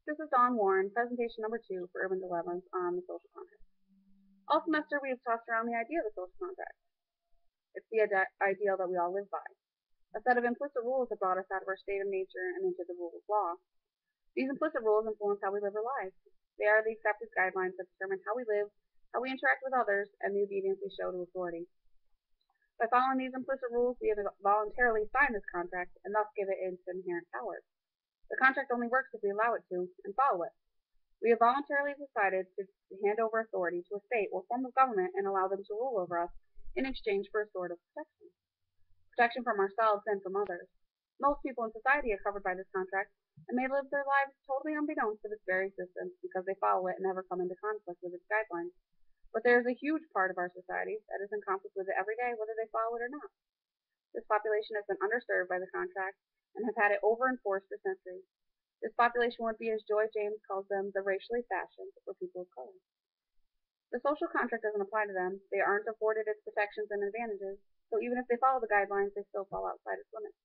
This is Dawn Warren, presentation number 2 for Urban Dilemmas on the social contract. All semester we have tossed around the idea of the social contract. It's the ideal that we all live by. A set of implicit rules that brought us out of our state of nature and into the rule of law. These implicit rules influence how we live our lives. They are the accepted guidelines that determine how we live, how we interact with others, and the obedience we show to authority. By following these implicit rules, we have voluntarily signed this contract and thus give it its inherent power. The contract only works if we allow it to and follow it. We have voluntarily decided to hand over authority to a state or form of government and allow them to rule over us in exchange for a sort of protection. Protection from ourselves and from others. Most people in society are covered by this contract and may live their lives totally unbeknownst of its very existence because they follow it and never come into conflict with its guidelines. But there is a huge part of our society that is in conflict with it every day, whether they follow it or not. This population has been underserved by the contract and have had it over-enforced for centuries. This population would be, as Joy James calls them, the racially fashioned, or people of color. The social contract doesn't apply to them. They aren't afforded its protections and advantages, so even if they follow the guidelines, they still fall outside its limits.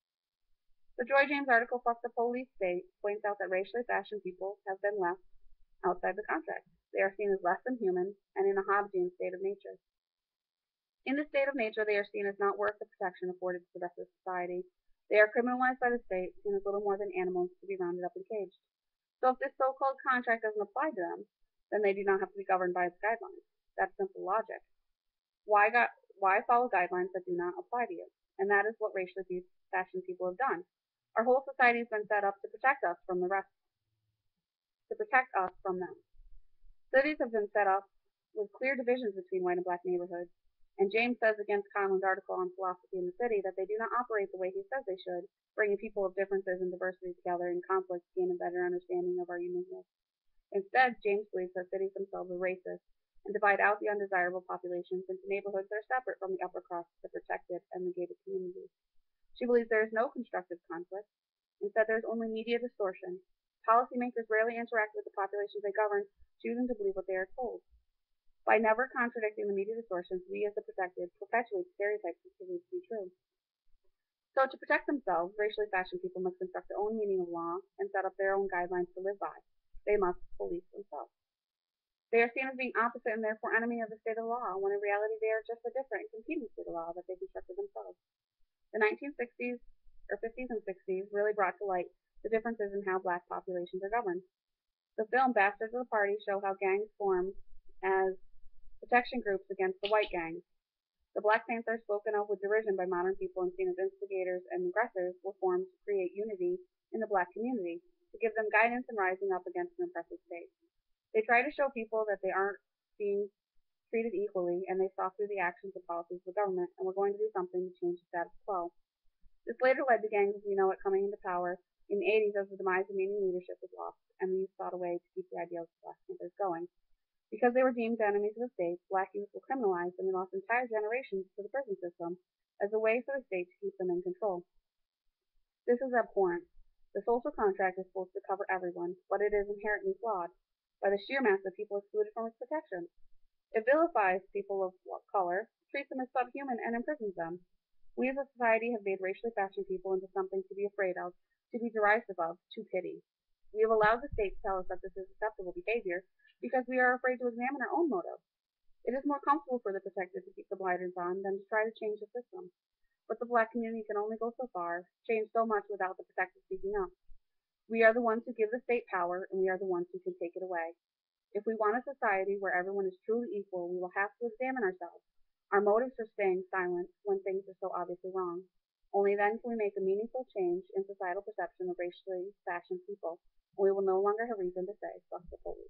The Joy James article, Fuck the Police State, points out that racially fashioned people have been left outside the contract. They are seen as less than human and in a Hobbesian state of nature. In this state of nature, they are seen as not worth the protection afforded to the rest of society. They are criminalized by the state, seen as little more than animals to be rounded up and caged. So if this so-called contract doesn't apply to them, then they do not have to be governed by its guidelines. That's simple logic. Why follow guidelines that do not apply to you? And that is what racially fashioned people have done. Our whole society has been set up to protect us from the rest, to protect us from them. Cities have been set up with clear divisions between white and black neighborhoods. And James says against Conlin's article on philosophy in the city that they do not operate the way he says they should, bringing people of differences and diversity together in conflict to gain a better understanding of our uniqueness. Instead, James believes that cities themselves are racist and divide out the undesirable populations into neighborhoods that are separate from the upper crust, the protected and the gated communities. She believes there is no constructive conflict. Instead, there is only media distortion. Policymakers rarely interact with the populations they govern, choosing to believe what they are told. By never contradicting the media distortions, we as the protected perpetuate stereotypes that believed to be true. So to protect themselves, racially fashioned people must construct their own meaning of law and set up their own guidelines to live by. They must police themselves. They are seen as being opposite and therefore enemy of the state of law, when in reality they are just a different and competing state of law that they constructed themselves. The 1960s, or 50s and 60s, really brought to light the differences in how black populations are governed. The film Bastards of the Party show how gangs formed as protection groups against the white gangs. The Black Panthers, spoken of with derision by modern people and seen as instigators and aggressors, were formed to create unity in the black community, to give them guidance in rising up against an oppressive state. They try to show people that they aren't being treated equally, and they saw through the actions and policies of the government and were going to do something to change the status quo. This later led to gangs as we know it coming into power in the 80s as the demise of Union leadership was lost, and the youth sought a way to keep the ideals of the Black Panthers going. Because they were deemed enemies of the state, black youth were criminalized and we lost entire generations to the prison system as a way for the state to keep them in control. This is abhorrent. The social contract is supposed to cover everyone, but it is inherently flawed by the sheer mass of people excluded from its protection. It vilifies people of color, treats them as subhuman, and imprisons them. We as a society have made racially fashioned people into something to be afraid of, to be derisive of, to pity. We have allowed the state to tell us that this is acceptable behavior because we are afraid to examine our own motives. It is more comfortable for the protected to keep the blinders on than to try to change the system. But the black community can only go so far, change so much without the protected speaking up. We are the ones who give the state power, and we are the ones who can take it away. If we want a society where everyone is truly equal, we will have to examine ourselves, our motives for staying silent when things are so obviously wrong. Only then can we make a meaningful change in societal perception of racially fashioned people, and we will no longer have reason to say, fuck the police.